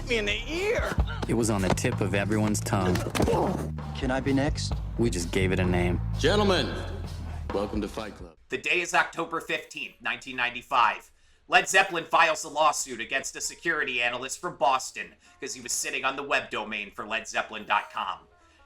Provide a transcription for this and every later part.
me in the ear. It was on the tip of everyone's tongue. Can I be next? We just gave it a name. Gentlemen, welcome to Fight Club. The day is October 15th, 1995. Led Zeppelin files a lawsuit against a security analyst from Boston because he was sitting on the web domain for LedZeppelin.com.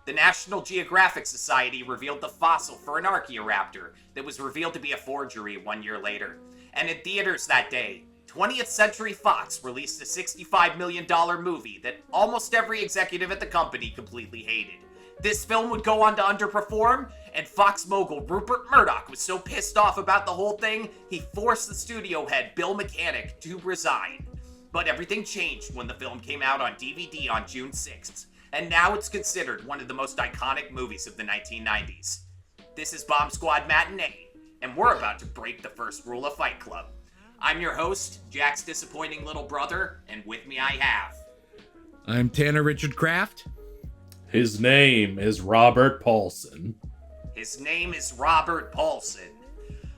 The National Geographic Society revealed the fossil for an Archaeoraptor that was revealed to be a forgery 1 year later. And in theaters that day, 20th Century Fox released a $65 million movie that almost every executive at the company completely hated. This film would go on to underperform, and Fox mogul Rupert Murdoch was so pissed off about the whole thing, he forced the studio head Bill Mechanic to resign. But everything changed when the film came out on DVD on June 6th, and now it's considered one of the most iconic movies of the 1990s. This is Bomb Squad Matinee, and we're about to break the first rule of Fight Club. I'm your host, Jack's disappointing little brother, and with me I have... I'm Tanner Richard Kraft. His name is Robert Paulson. His name is Robert Paulson.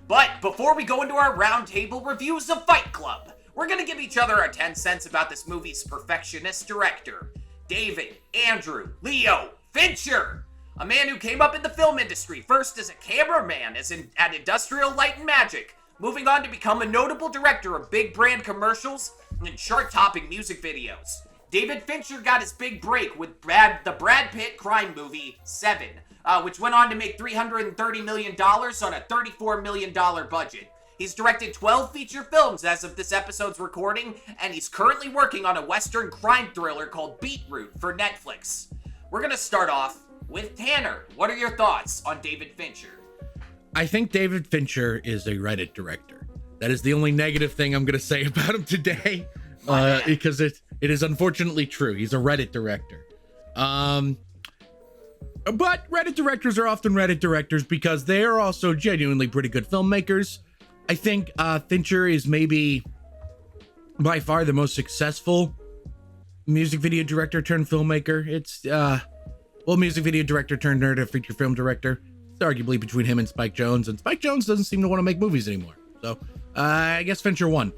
But before we go into our roundtable reviews of Fight Club, we're gonna give each other our 10 cents about this movie's perfectionist director, David Andrew Leo Fincher. A man who came up in the film industry first as a cameraman at Industrial Light and Magic, moving on to become a notable director of big brand commercials and chart-topping music videos. David Fincher got his big break with the Brad Pitt crime movie, Seven, which went on to make $330 million on a $34 million budget. He's directed 12 feature films as of this episode's recording, and he's currently working on a Western crime thriller called Beetroot for Netflix. We're gonna start off with Tanner. What are your thoughts on David Fincher? I think David Fincher is a Reddit director. That is the only negative thing I'm going to say about him today, because it is unfortunately true. He's a Reddit director. But Reddit directors are often Reddit directors because they are also genuinely pretty good filmmakers. I think Fincher is maybe by far the most successful music video director turned filmmaker. It's, music video director turned nerd or feature film director. It's arguably between him and Spike Jonze, and Spike Jonze doesn't seem to want to make movies anymore. So, I guess Fincher won.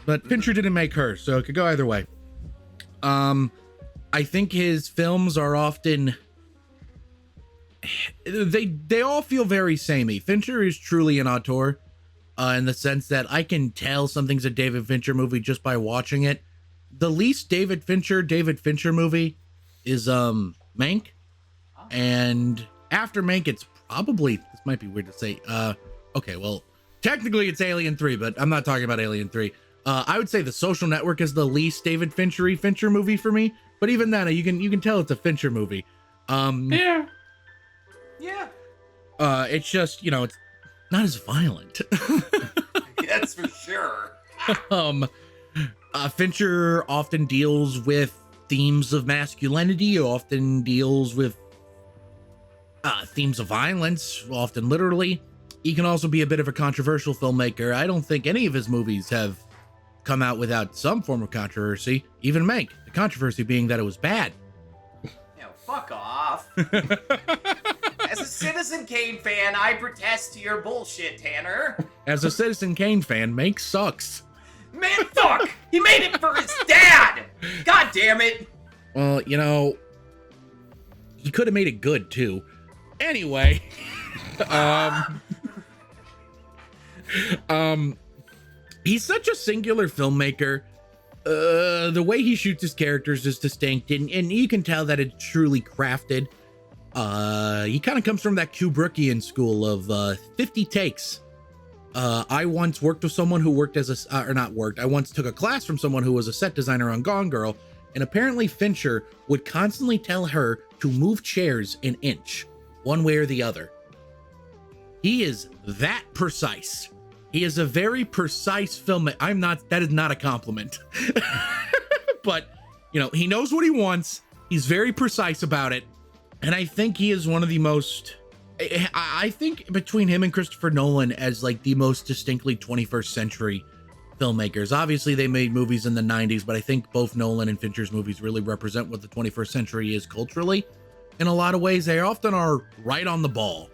But Fincher didn't make her, so it could go either way. I think his films are often... They all feel very samey. Fincher is truly an auteur, in the sense that I can tell something's a David Fincher movie just by watching it. The least David Fincher movie is, Mank, and after Mank, it's probably, this might be weird to say, okay, well, technically it's Alien 3, but I'm not talking about Alien 3. I would say The Social Network is the least David Fincher movie for me, but even then, you can tell it's a Fincher movie. Yeah. It's just, it's not as violent. That's for sure. Fincher often deals with themes of masculinity, often deals with themes of violence, often literally. He can also be a bit of a controversial filmmaker. I don't think any of his movies have come out without some form of controversy, even Mank, the controversy being that it was bad. Fuck off. As a Citizen Kane fan, I protest to your bullshit, Tanner. As a Citizen Kane fan, Mank sucks. Man, fuck! He made it for his dad! God damn it! Well, he could have made it good, too. Anyway, he's such a singular filmmaker. The way he shoots his characters is distinct, and you can tell that it's truly crafted. He kind of comes from that Kubrickian school of 50 takes. I once worked with someone who worked as I once took a class from someone who was a set designer on Gone Girl, and apparently Fincher would constantly tell her to move chairs an inch, one way or the other. He is that precise. He is a very precise filmmaker. That is not a compliment. But, he knows what he wants. He's very precise about it. And I think he is one of the most... I think between him and Christopher Nolan as the most distinctly 21st century filmmakers. Obviously they made movies in the 90s, but I think both Nolan and Fincher's movies really represent what the 21st century is culturally. In a lot of ways, they often are right on the ball,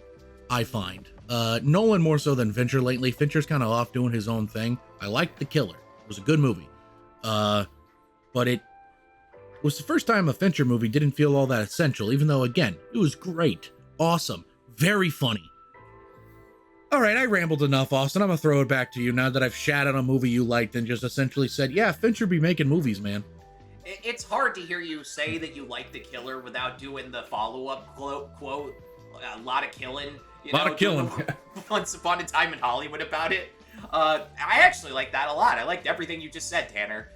I find. Nolan more so than Fincher lately. Fincher's kind of off doing his own thing. I like The Killer. was a good movie. But it was the first time a Fincher movie didn't feel all that essential, even though, again, it was great, awesome, very funny. All right, I rambled enough, Austin. I'm going to throw it back to you now that I've shat on a movie you liked and just essentially said, yeah, Fincher be making movies, man. It's hard to hear you say that you like The Killer without doing the follow-up quote, a lot of killing. You lot know, of killing. Once Upon a Time in Hollywood about it. I actually like that a lot. I liked everything you just said, Tanner.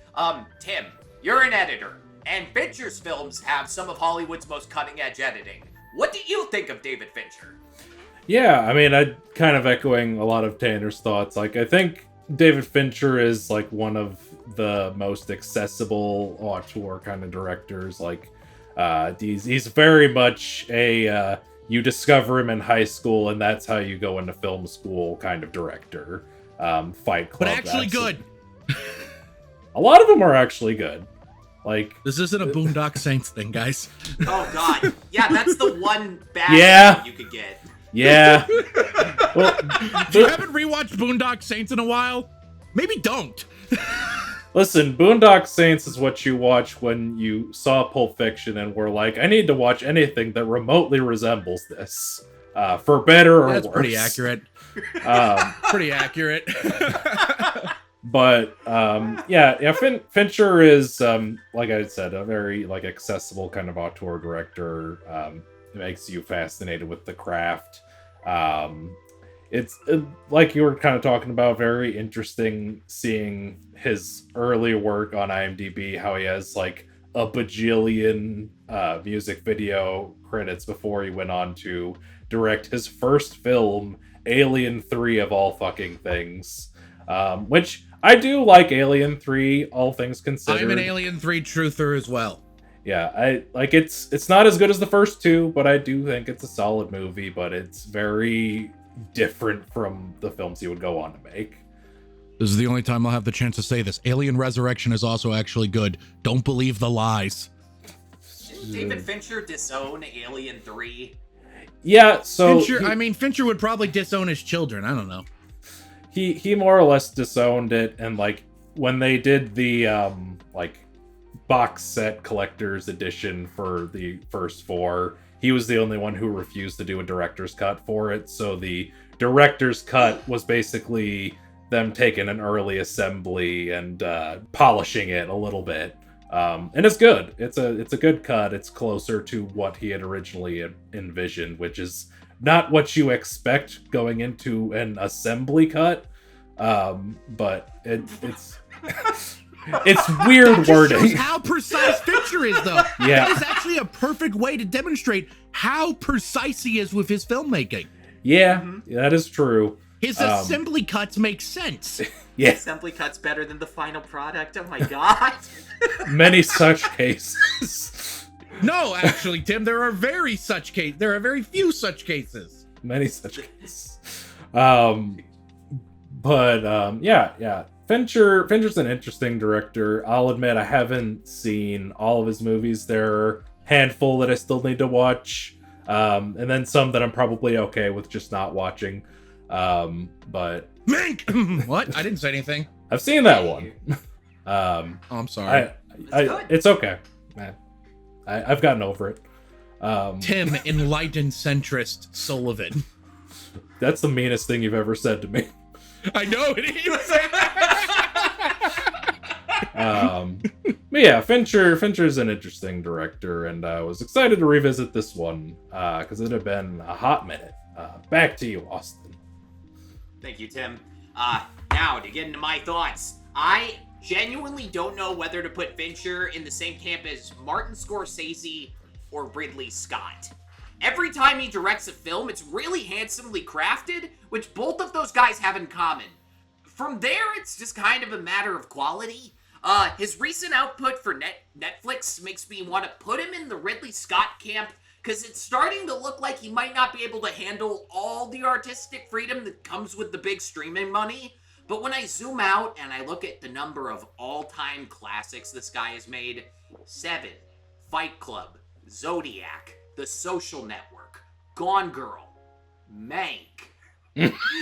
Tim, you're an editor, and Fincher's films have some of Hollywood's most cutting-edge editing. What do you think of David Fincher? Yeah, I mean, I kind of echoing a lot of Tanner's thoughts. Like, I think David Fincher is like one of the most accessible auteur kind of directors. Like, he's very much a you discover him in high school and that's how you go into film school kind of director. Fight Club, but actually good. A lot of them are actually good. Like, this isn't a Boondock Saints thing, guys. Oh God, yeah, that's the one bad thing you could get. Yeah. Well, if you haven't rewatched Boondock Saints in a while, maybe don't. Listen, Boondock Saints is what you watch when you saw Pulp Fiction and were like, I need to watch anything that remotely resembles this. For better or worse. That's pretty accurate. Pretty accurate. But Fincher is, like I said, a very like accessible kind of auteur director. It makes you fascinated with the craft. It's like you were kind of talking about, very interesting seeing his early work on IMDb, how he has like a bajillion music video credits before he went on to direct his first film, Alien 3 of all fucking things. Which I do like Alien 3, all things considered. I'm an Alien 3 truther as well. Yeah, I like it's not as good as the first two, but I do think it's a solid movie, but it's very different from the films he would go on to make. This is the only time I'll have the chance to say this. Alien Resurrection is also actually good. Don't believe the lies. Didn't David Fincher disown Alien 3? Yeah, so Fincher would probably disown his children. I don't know. He more or less disowned it, and like when they did the like box set collector's edition for the first four, he was the only one who refused to do a director's cut for it. So the director's cut was basically them taking an early assembly and polishing it a little bit. And it's good. It's a good cut. It's closer to what he had originally envisioned, which is not what you expect going into an assembly cut. But it's it's weird that wording. Shows how precise Fincher is, though. Yeah, that is actually a perfect way to demonstrate how precise he is with his filmmaking. Yeah, that is true. His assembly cuts make sense. Yeah, assembly cuts better than the final product. Oh my God. Many such cases. No, actually, Tim, there are very few such cases. Many such cases. Yeah. Fincher's an interesting director. I'll admit I haven't seen all of his movies. There are a handful that I still need to watch. And then some that I'm probably okay with just not watching. But Mink! What? I didn't say anything. I've seen that one. I'm sorry. It's okay. I've gotten over it. Tim, enlightened centrist Sullivan. That's the meanest thing you've ever said to me. I know it is. But yeah, Fincher's an interesting director, and I was excited to revisit this one because it had been a hot minute. Back to you, Austin. Thank you, Tim. Now to get into my thoughts. I genuinely don't know whether to put Fincher in the same camp as Martin Scorsese or Ridley Scott. Every time he directs a film, it's really handsomely crafted, which both of those guys have in common. From there, it's just kind of a matter of quality. His recent output for Netflix makes me want to put him in the Ridley Scott camp, because it's starting to look like he might not be able to handle all the artistic freedom that comes with the big streaming money. But when I zoom out and I look at the number of all-time classics this guy has made, Seven, Fight Club, Zodiac, The Social Network, Gone Girl, Mank,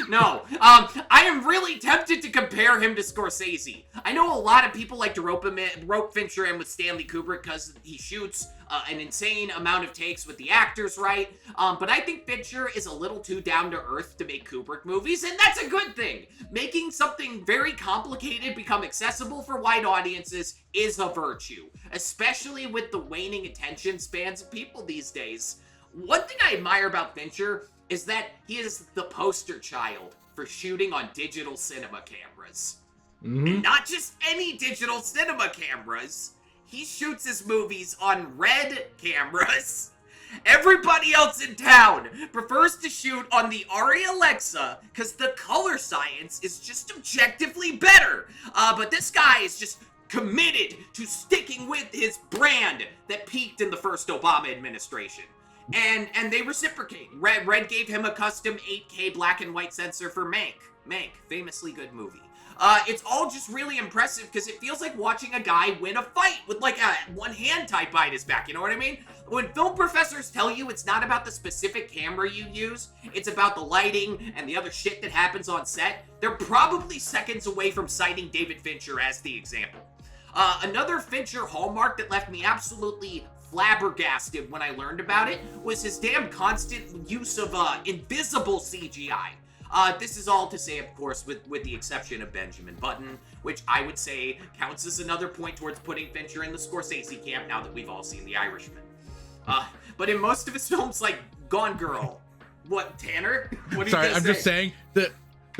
No, I am really tempted to compare him to Scorsese. I know a lot of people like to rope Fincher in with Stanley Kubrick because he shoots an insane amount of takes with the actors, right? But I think Fincher is a little too down to earth to make Kubrick movies, and that's a good thing. Making something very complicated become accessible for wide audiences is a virtue, especially with the waning attention spans of people these days. One thing I admire about Fincher is that he is the poster child for shooting on digital cinema cameras. And not just any digital cinema cameras. He shoots his movies on red cameras. Everybody else in town prefers to shoot on the Arri Alexa because the color science is just objectively better. But this guy is just committed to sticking with his brand that peaked in the first Obama administration. And they reciprocate. Red gave him a custom 8K black and white sensor for Mank. Mank, famously good movie. It's all just really impressive because it feels like watching a guy win a fight with like a one hand tied behind his back, you know what I mean? When film professors tell you it's not about the specific camera you use, it's about the lighting and the other shit that happens on set, they're probably seconds away from citing David Fincher as the example. Another Fincher hallmark that left me absolutely flabbergasted when I learned about it was his damn constant use of invisible CGI. This is all to say, of course, with the exception of Benjamin Button, which I would say counts as another point towards putting Fincher in the Scorsese camp now that we've all seen The Irishman. But in most of his films, like Gone Girl, what, Tanner? What are Sorry, you I'm just saying, the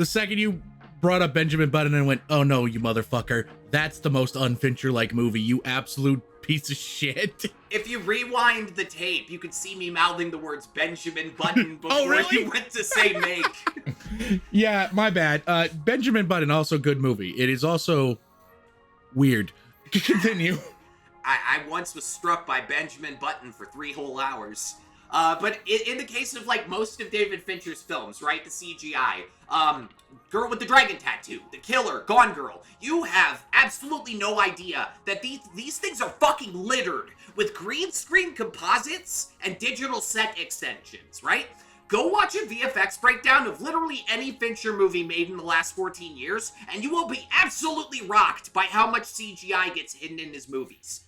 second you brought up Benjamin Button and went, oh no, you motherfucker, that's the most un-Fincher-like movie, you absolute piece of shit. If you rewind the tape, you could see me mouthing the words Benjamin Button before Oh, really? you went to say make. Yeah, my bad. Benjamin Button, also good movie. It is also weird. Continue. I once was struck by Benjamin Button for 3 whole hours. But in the case of like most of David Fincher's films, right, the CGI, Girl with the Dragon Tattoo, The Killer, Gone Girl, you have absolutely no idea that these things are fucking littered with green screen composites and digital set extensions, right? Go watch a VFX breakdown of literally any Fincher movie made in the last 14 years, and you will be absolutely rocked by how much CGI gets hidden in his movies.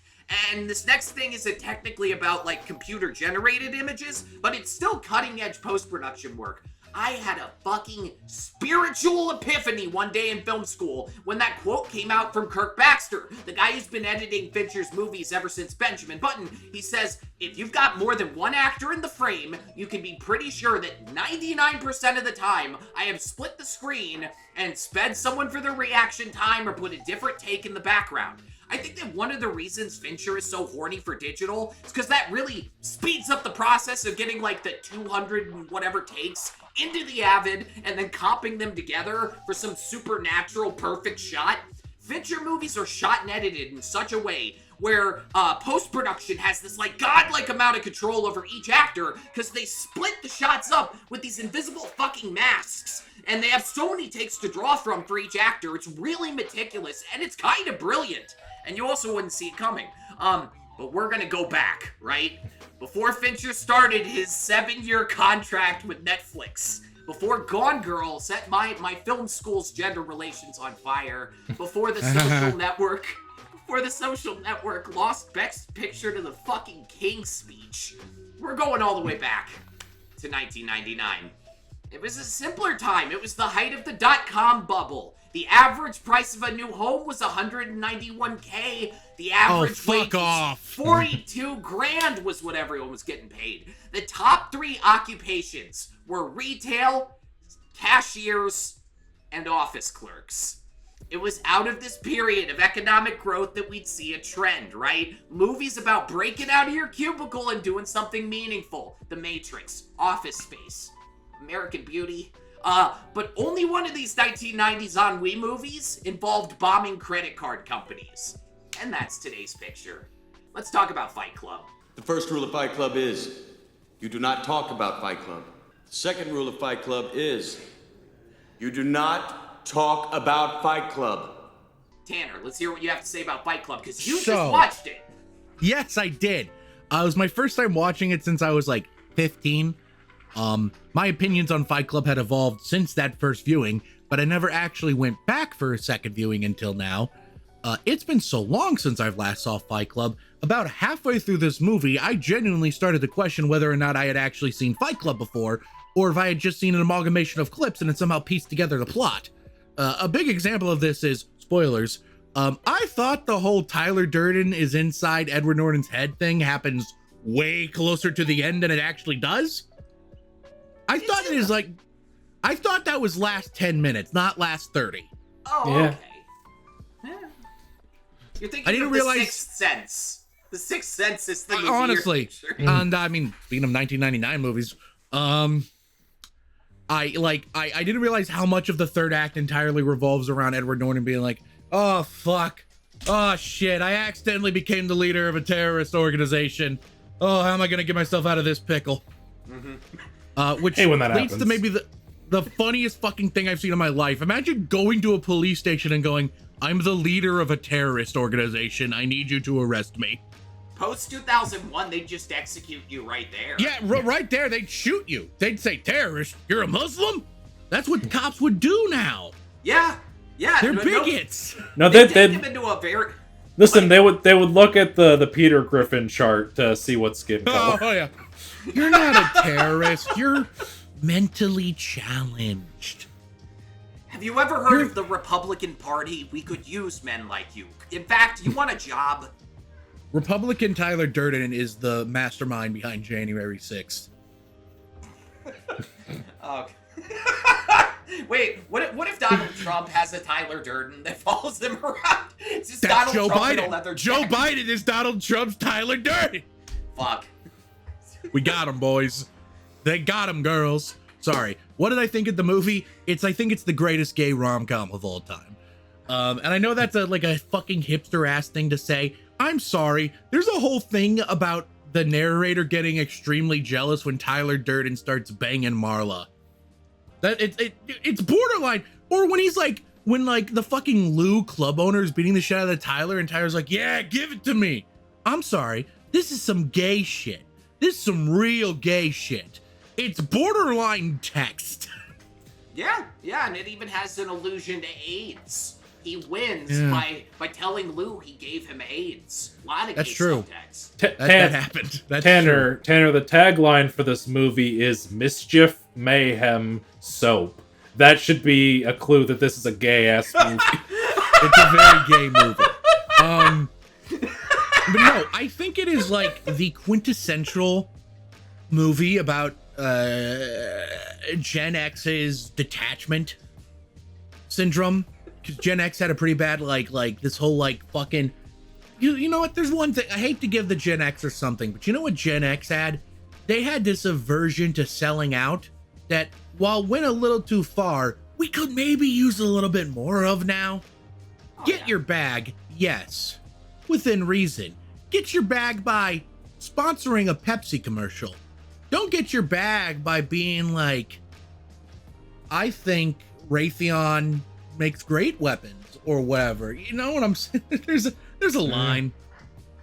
And this next thing isn't technically about like computer generated images, but it's still cutting edge post-production work. I had a fucking spiritual epiphany one day in film school when that quote came out from Kirk Baxter, the guy who's been editing Fincher's movies ever since Benjamin Button. He says, if you've got more than one actor in the frame, you can be pretty sure that 99% of the time I have split the screen and sped someone for the reaction time or put a different take in the background. I think that one of the reasons Fincher is so horny for digital is because that really speeds up the process of getting like the 200 and whatever takes into the Avid and then comping them together for some supernatural perfect shot. Fincher movies are shot and edited in such a way where post-production has this like godlike amount of control over each actor because they split the shots up with these invisible fucking masks. And they have so many takes to draw from for each actor. It's really meticulous and it's kind of brilliant. And you also wouldn't see it coming. But we're gonna go back, right? Before Fincher started his 7-year contract with Netflix, before Gone Girl set my film school's gender relations on fire, before the social network lost Best Picture to the fucking King's Speech, we're going all the way back to 1999. It was a simpler time. It was the height of the dot-com bubble. The average price of a new home was $191K. The average wage was 42 grand was what everyone was getting paid. The top 3 occupations were retail, cashiers, and office clerks. It was out of this period of economic growth that we'd see a trend, right? Movies about breaking out of your cubicle and doing something meaningful. The Matrix, Office Space, American Beauty. But only one of these 1990s ennui movies involved bombing credit card companies. And that's today's picture. Let's talk about Fight Club. The first rule of Fight Club is, you do not talk about Fight Club. The second rule of Fight Club is, you do not talk about Fight Club. Tanner, let's hear what you have to say about Fight Club, because you just watched it. Yes, I did. It was my first time watching it since I was like 15. My opinions on Fight Club had evolved since that first viewing, but I never actually went back for a second viewing until now. It's been so long since I've last saw Fight Club. About halfway through this movie, I genuinely started to question whether or not I had actually seen Fight Club before, or if I had just seen an amalgamation of clips and had somehow pieced together the plot. A big example of this is, spoilers, I thought the whole Tyler Durden is inside Edward Norton's head thing happens way closer to the end than it actually does. I thought that was last 10 minutes, not last 30. Oh, Yeah. okay. Yeah. You're thinking I didn't of realize- The Sixth Sense. The Sixth Sense is the movie Honestly, you're- and I mean, speaking of 1999 movies, I didn't realize how much of the third act entirely revolves around Edward Norton being like, oh fuck, oh shit, I accidentally became the leader of a terrorist organization. Oh, how am I gonna get myself out of this pickle? Which Hey, when that leads to happens. maybe the funniest fucking thing I've seen in my life. Imagine going to a police station and going, I'm the leader of a terrorist organization. I need you to arrest me. Post 2001, they'd just execute you right there. Yeah, right there, they'd shoot you. They'd say, terrorist, you're a Muslim? That's what cops would do now. Yeah. They're no- bigots. No, They they take him into a very... listen. They would look at the Peter Griffin chart to see what skin color. Oh, yeah. You're not a terrorist. You're mentally challenged. Have you ever heard of the Republican Party? We could use men like you. In fact, you want a job? Republican Tyler Durden is the mastermind behind January 6th. Okay. Wait, what if Donald Trump has a Tyler Durden that follows him around? It's just That's Donald Joe Trump in a Biden. leather Joe jacket. Biden is Donald Trump's Tyler Durden. Fuck. We got him, boys. They got him, girls. Sorry. What did I think of the movie? I think it's the greatest gay rom-com of all time. And I know that's like a fucking hipster ass thing to say. I'm sorry. There's a whole thing about the narrator getting extremely jealous when Tyler Durden starts banging Marla. That it's borderline. Or when he's like, when like the fucking Lou club owner is beating the shit out of Tyler and Tyler's like, yeah, give it to me. I'm sorry. This is some gay shit. This is some real gay shit. It's borderline text. Yeah, and it even has an allusion to AIDS. He wins by telling Lou he gave him AIDS. A lot of That's gay true. subtext. That happened. That's Tanner, the tagline for this movie is mischief, mayhem, soap. That should be a clue that this is a gay ass movie. It's a very gay movie. But no, I think it is like the quintessential movie about Gen X's detachment syndrome. Because Gen X had a pretty bad like this whole like fucking. You know what? There's one thing I hate to give the Gen X or something, but you know what Gen X had? They had this aversion to selling out that, while went a little too far, we could maybe use a little bit more of now. Get your bag, yes, within reason. Get your bag by sponsoring a Pepsi commercial. Don't get your bag by being like, I think Raytheon makes great weapons or whatever. You know what I'm saying? There's a line.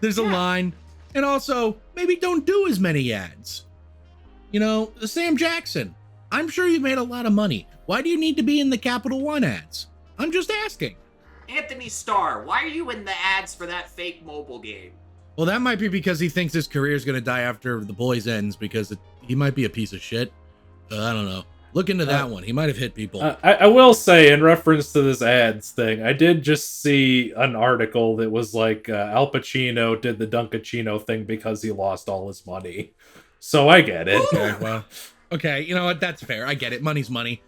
There's a line. And also, maybe don't do as many ads. You know, Sam Jackson, I'm sure you made a lot of money. Why do you need to be in the Capital One ads? I'm just asking. Anthony Starr, why are you in the ads for that fake mobile game? Well, that might be because he thinks his career is going to die after The Boys ends, because he might be a piece of shit. I don't know. Look into that one. He might have hit people. I will say, in reference to this ads thing, I did just see an article that was like Al Pacino did the Dunkachino thing because he lost all his money. So I get it. Okay, well, okay, you know what? That's fair. I get it. Money's money.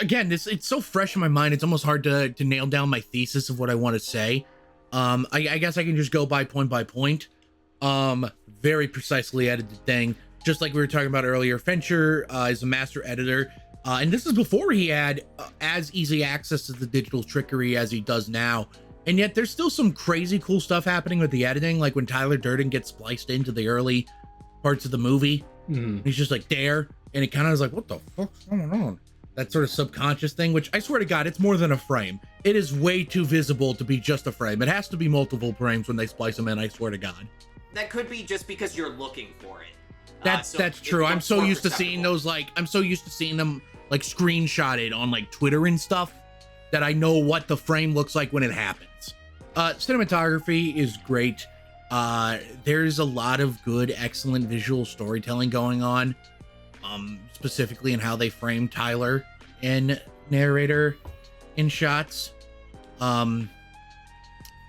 Again, it's so fresh in my mind. It's almost hard to nail down my thesis of what I want to say. I guess I can just go by point. Very precisely edited thing. Just like we were talking about earlier, Fincher is a master editor. And this is before he had as easy access to the digital trickery as he does now. And yet there's still some crazy cool stuff happening with the editing. Like when Tyler Durden gets spliced into the early parts of the movie. He's just like there. And it kind of is like, what the fuck's going on? That sort of subconscious thing, which I swear to God, it's more than a frame. It is way too visible to be just a frame. It has to be multiple frames when they splice them in, I swear to God. that could be just because you're looking for it. That's So that's it true. I'm looks so more used to seeing perceptible. those I'm so used to seeing them like screenshotted on like Twitter and stuff that I know what the frame looks like when it happens. Cinematography is great. There's a lot of good, excellent visual storytelling going on. Specifically in how they frame Tyler and narrator in shots. I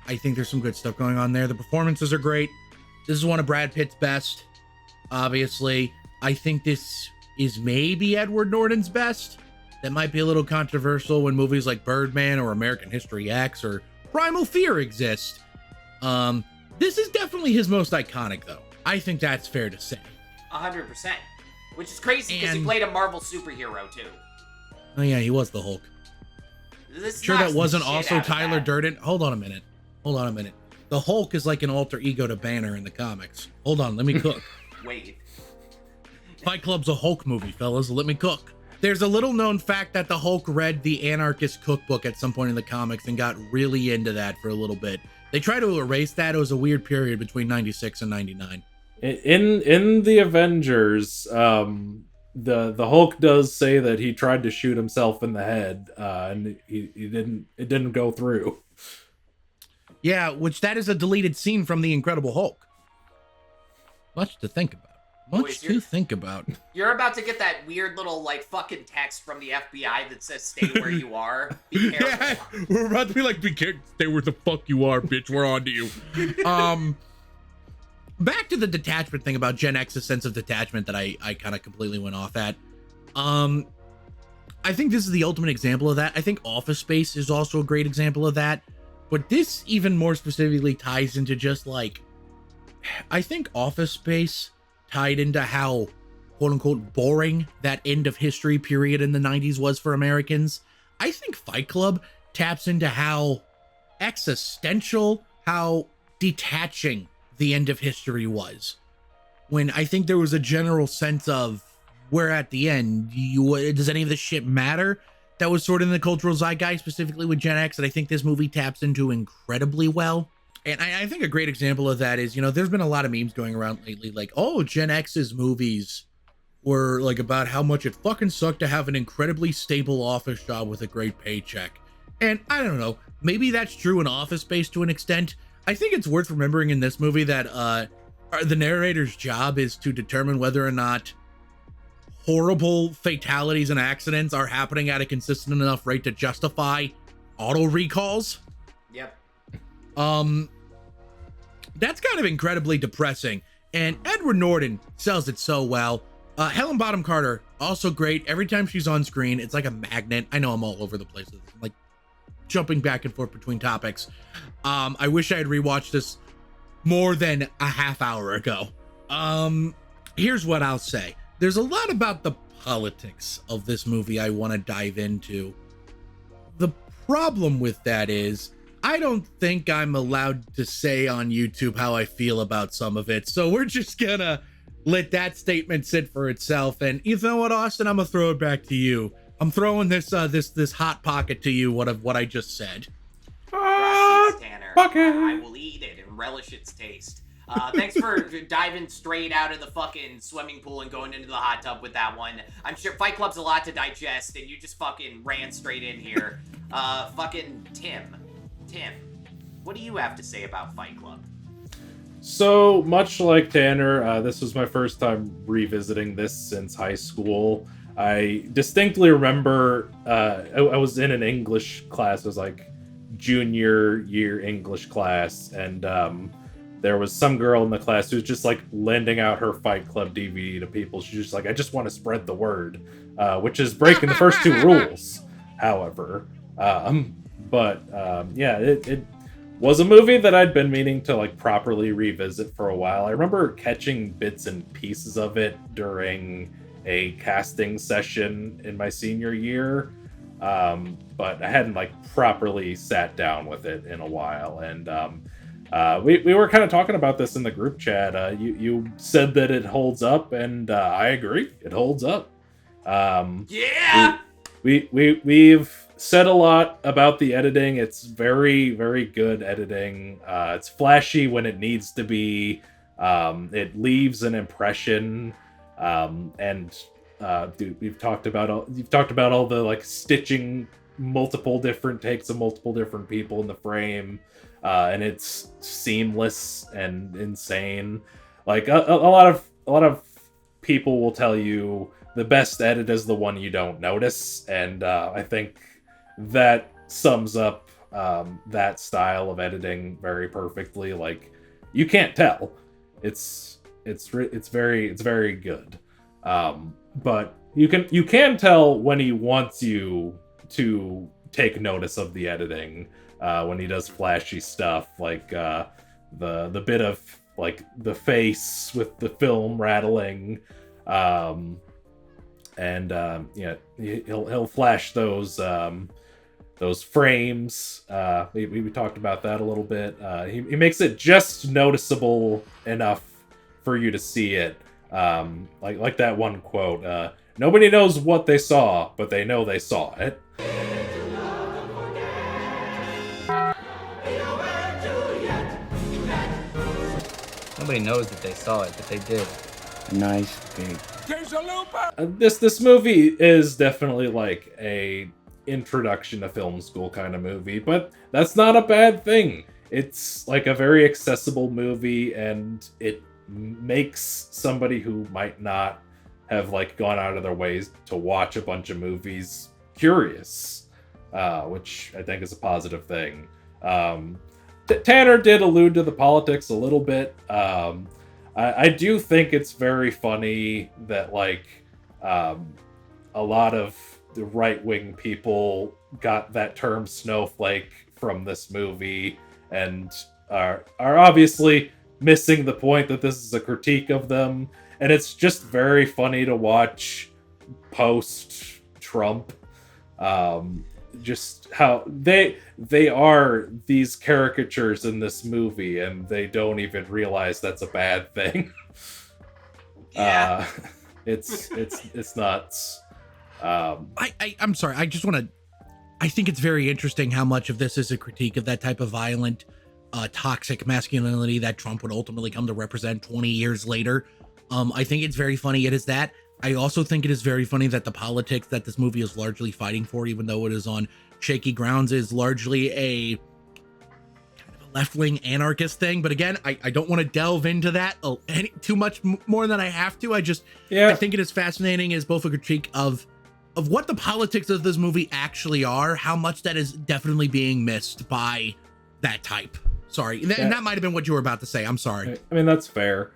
think there's some good stuff going on there. The performances are great. This is one of Brad Pitt's best, obviously. I think this is maybe Edward Norton's best. That might be a little controversial when movies like Birdman or American History X or Primal Fear exist. This is definitely his most iconic, though. I think that's fair to say. 100%. Which is crazy because he And- played a Marvel superhero, too. Oh yeah, he was the Hulk. This Sure, that knocks the wasn't shit also out of Tyler that. Durden. Hold on a minute. The Hulk is like an alter ego to Banner in the comics. Hold on, let me cook. Wait. Fight Club's a Hulk movie, fellas. Let me cook. There's a little known fact that the Hulk read the Anarchist Cookbook at some point in the comics and got really into that for a little bit. They try to erase that. It was a weird period between 96 and 99. In the Avengers, the Hulk does say that he tried to shoot himself in the head, and it didn't go through. Yeah, which that is a deleted scene from The Incredible Hulk. Much to think about. Boys, Much. You're about to get that weird little, like, fucking text from the FBI that says, stay where you are. Be careful. We're about to be like, be careful, stay where the fuck you are, bitch. We're on to you. Back to the detachment thing about Gen X's sense of detachment that I kind of completely went off at. I think this is the ultimate example of that. I think Office Space is also a great example of that. But this even more specifically ties into just like, I think Office Space tied into how quote unquote boring that end of history period in the 90s was for Americans. I think Fight Club taps into how existential, how detaching the end of history was. When I think there was a general sense of, we're at the end, does any of this shit matter? That was sort of in the cultural zeitgeist, specifically with Gen X, that I think this movie taps into incredibly well. And I think a great example of that is, there's been a lot of memes going around lately, like, oh, Gen X's movies were like about how much it fucking sucked to have an incredibly stable office job with a great paycheck. And I don't know, maybe that's true in Office Space to an extent. I think it's worth remembering in this movie that the narrator's job is to determine whether or not horrible fatalities and accidents are happening at a consistent enough rate to justify auto recalls. Yep. That's kind of incredibly depressing. And Edward Norton sells it so well. Helen Bonham Carter, also great. Every time she's on screen, it's like a magnet. I know I'm all over the place. I'm like jumping back and forth between topics. I wish I had rewatched this more than a half hour ago. Here's what I'll say. There's a lot about the politics of this movie I want to dive into. The problem with that is, I don't think I'm allowed to say on YouTube how I feel about some of it. So we're just gonna let that statement sit for itself. And you know what, Austin? I'm gonna throw it back to you. I'm throwing this this hot pocket to you. What I just said. Gracias, Tanner. Pocket. I will eat it and relish its taste. Thanks for diving straight out of the fucking swimming pool and going into the hot tub with that one. I'm sure Fight Club's a lot to digest, and you just fucking ran straight in here. Fucking Tim, what do you have to say about Fight Club? So much like Tanner, this was my first time revisiting this since high school. I distinctly remember I was in an English class. It was like junior year English class, and there was some girl in the class who was just like lending out her Fight Club DVD to people. She's just like, I just want to spread the word, which is breaking the first two rules, however. Yeah, it was a movie that I'd been meaning to like properly revisit for a while. I remember catching bits and pieces of it during a casting session in my senior year, but I hadn't like properly sat down with it in a while. And we were kind of talking about this in the group chat. You said that it holds up, and I agree, it holds up. Yeah. We've said a lot about the editing. It's very, very good editing. It's flashy when it needs to be, It leaves an impression, dude, you've talked about all the like stitching multiple different takes of multiple different people in the frame, and it's seamless and insane. Like a lot of people will tell you the best edit is the one you don't notice, and I think that sums up that style of editing very perfectly. Like, you can't tell. It's very good. But you can tell when he wants you to take notice of the editing, when he does flashy stuff, like the bit of like the face with the film rattling, he'll flash those frames. We talked about that a little bit. He makes it just noticeable enough for you to see it. Like that one quote, nobody knows what they saw, but they know they saw it. Nobody knows that they saw it, but they did. Nice big. This movie is definitely like a introduction to film school kind of movie, but that's not a bad thing. It's like a very accessible movie, and it makes somebody who might not have like gone out of their ways to watch a bunch of movies curious, which I think is a positive thing. Tanner did allude to the politics a little bit. I do think it's very funny that like a lot of the right-wing people got that term snowflake from this movie and are obviously missing the point that this is a critique of them. And it's just very funny to watch post-Trump, just how they are these caricatures in this movie, and they don't even realize that's a bad thing. Yeah. It's nuts. I'm sorry. I think it's very interesting how much of this is a critique of that type of violent, toxic masculinity that Trump would ultimately come to represent 20 years later. I think it's very funny it is that. I also think it is very funny that the politics that this movie is largely fighting for, even though it is on shaky grounds, is largely a kind of a left-wing anarchist thing. But again, I don't want to delve into that too much more than I have to. I think it is fascinating as both a critique of what the politics of this movie actually are, how much that is definitely being missed by that type. Sorry. And that might have been what you were about to say. I'm sorry. I mean, that's fair.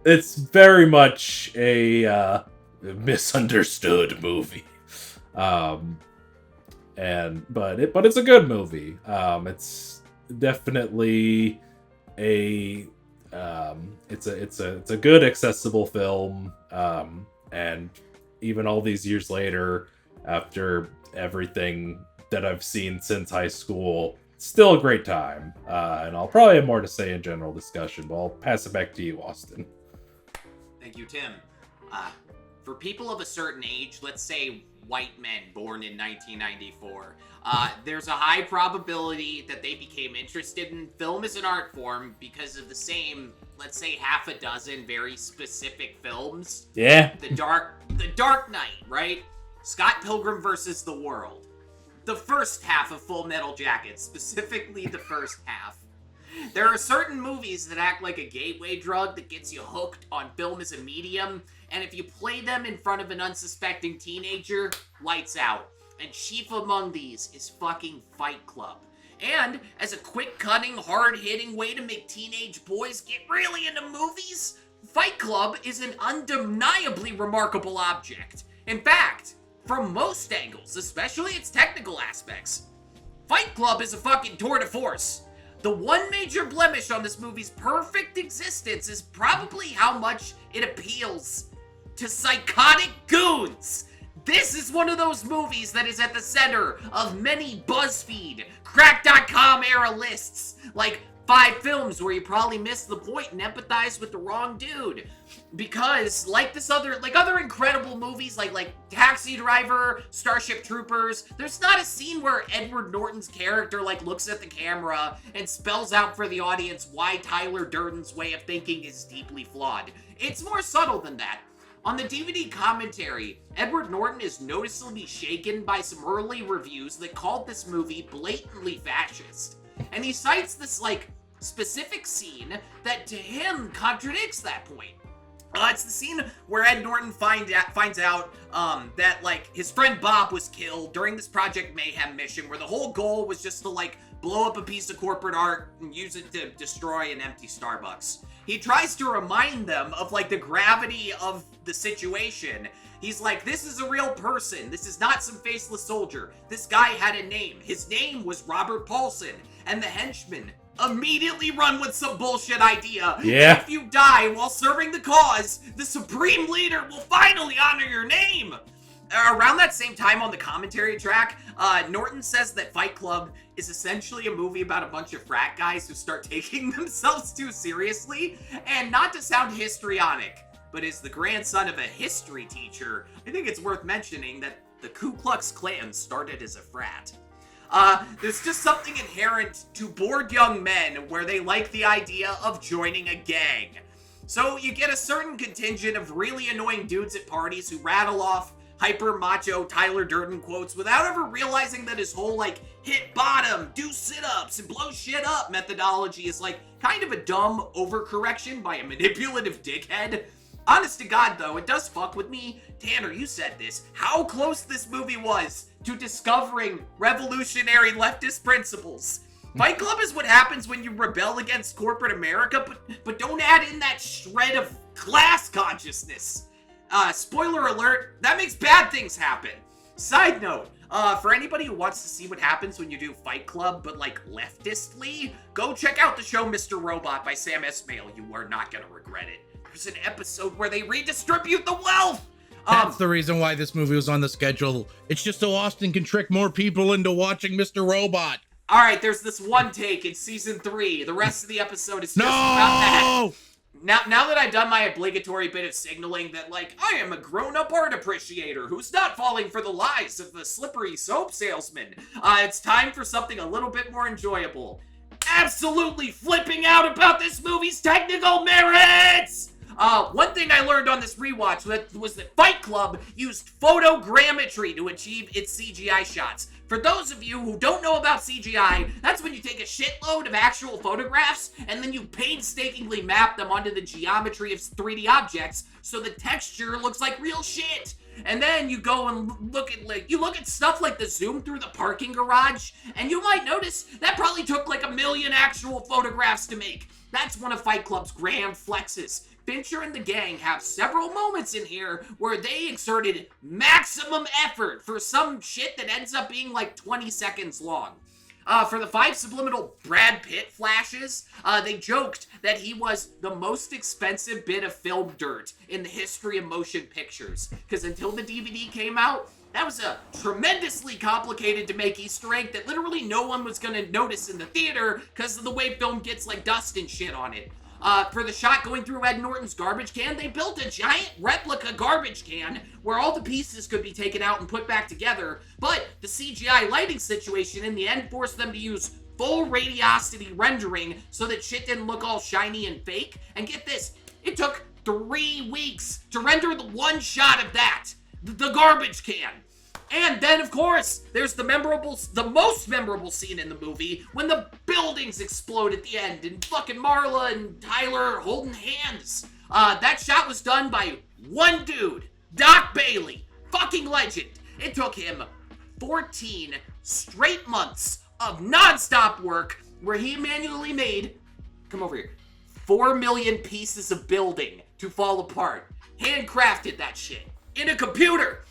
It's very much a misunderstood movie. But it's a good movie. It's definitely it's a good accessible film. And even all these years later, after everything that I've seen since high school, still a great time. And I'll probably have more to say in general discussion, but I'll pass it back to you, Austin. Thank you, Tim. For people of a certain age, let's say white men born in 1994, there's a high probability that they became interested in film as an art form because of the same, let's say, half a dozen very specific films. Yeah. The Dark Knight, right? Scott Pilgrim versus the World. The first half of Full Metal Jacket, specifically the first half. There are certain movies that act like a gateway drug that gets you hooked on film as a medium, and if you play them in front of an unsuspecting teenager, lights out. And chief among these is fucking Fight Club. And as a quick cutting, hard-hitting way to make teenage boys get really into movies, Fight Club is an undeniably remarkable object. In fact, from most angles, especially its technical aspects, Fight Club is a fucking tour de force. The one major blemish on this movie's perfect existence is probably how much it appeals to psychotic goons. This is one of those movies that is at the center of many BuzzFeed, Crack.com era lists, like 5 films where you probably missed the point and empathized with the wrong dude. Because, like other incredible movies, like Taxi Driver, Starship Troopers, there's not a scene where Edward Norton's character, looks at the camera and spells out for the audience why Tyler Durden's way of thinking is deeply flawed. It's more subtle than that. On the DVD commentary, Edward Norton is noticeably shaken by some early reviews that called this movie blatantly fascist. And he cites this, specific scene that to him contradicts that point. It's the scene where Ed Norton finds out that, his friend Bob was killed during this Project Mayhem mission, where the whole goal was just to, blow up a piece of corporate art and use it to destroy an empty Starbucks. He tries to remind them of, the gravity of the situation. He's like, this is a real person. This is not some faceless soldier. This guy had a name. His name was Robert Paulson. And the henchmen immediately run with some bullshit idea. Yeah. If you die while serving the cause, the supreme leader will finally honor your name. Around that same time on the commentary track, Norton says that Fight Club is essentially a movie about a bunch of frat guys who start taking themselves too seriously. And not to sound histrionic, but as the grandson of a history teacher, I think it's worth mentioning that the Ku Klux Klan started as a frat. There's just something inherent to bored young men where they like the idea of joining a gang. So you get a certain contingent of really annoying dudes at parties who rattle off hyper macho Tyler Durden quotes without ever realizing that his whole hit bottom, do sit-ups, and blow shit up methodology is kind of a dumb overcorrection by a manipulative dickhead. Honest to God, though, it does fuck with me. Tanner, you said this. How close this movie was to discovering revolutionary leftist principles. Fight Club is what happens when you rebel against corporate America, but don't add in that shred of class consciousness. Spoiler alert, that makes bad things happen. Side note, for anybody who wants to see what happens when you do Fight Club, but leftistly, go check out the show Mr. Robot by Sam Esmail. You are not gonna regret it. There's an episode where they redistribute the wealth. That's the reason why this movie was on the schedule. It's just so Austin can trick more people into watching Mr. Robot. All right, there's this one take in season 3. The rest of the episode is just about that. Now that I've done my obligatory bit of signaling that, I am a grown-up art appreciator who's not falling for the lies of the slippery soap salesman, it's time for something a little bit more enjoyable. Absolutely flipping out about this movie's technical merits! One thing I learned on this rewatch was that Fight Club used photogrammetry to achieve its CGI shots. For those of you who don't know about CGI, that's when you take a shitload of actual photographs and then you painstakingly map them onto the geometry of 3D objects so the texture looks like real shit. And then you go and look at stuff like the zoom through the parking garage, and you might notice that probably took 1 million actual photographs to make. That's one of Fight Club's grand flexes. Fincher and the gang have several moments in here where they exerted maximum effort for some shit that ends up being 20 seconds long. For the 5 subliminal Brad Pitt flashes, they joked that he was the most expensive bit of film dirt in the history of motion pictures. Because until the DVD came out, that was a tremendously complicated to make Easter egg that literally no one was going to notice in the theater because of the way film gets dust and shit on it. For the shot going through Ed Norton's garbage can, they built a giant replica garbage can where all the pieces could be taken out and put back together, but the CGI lighting situation in the end forced them to use full radiosity rendering so that shit didn't look all shiny and fake. And get this, it took 3 weeks to render the one shot of that, the garbage can. And then, of course, there's the most memorable scene in the movie when the buildings explode at the end and fucking Marla and Tyler holding hands. That shot was done by one dude, Doc Bailey, fucking legend. It took him 14 straight months of nonstop work where he manually made, come over here, 4 million pieces of building to fall apart. Handcrafted that shit in a computer.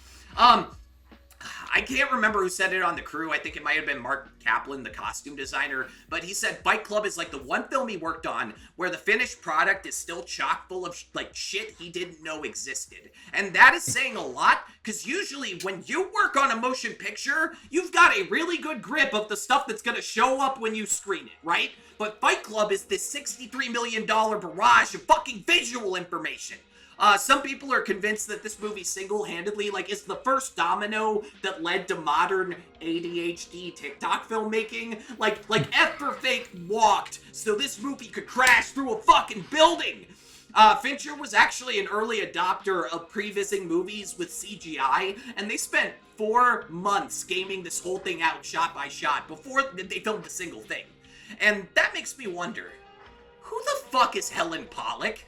I can't remember who said it on the crew. I think it might have been Mark Kaplan, the costume designer. But he said Fight Club is like the one film he worked on where the finished product is still chock full of like shit he didn't know existed. And that is saying a lot, because usually when you work on a motion picture, you've got a really good grip of the stuff that's going to show up when you screen it, right? But Fight Club is this $63 million barrage of fucking visual information. Some people are convinced that this movie single-handedly, like, is the first domino that led to modern ADHD TikTok filmmaking. Like F for Fake walked so this movie could crash through a fucking building. Fincher was actually an early adopter of pre-vising movies with CGI, and they spent 4 months gaming this whole thing out shot by shot before they filmed a single thing. And that makes me wonder, who the fuck is Helen Pollack?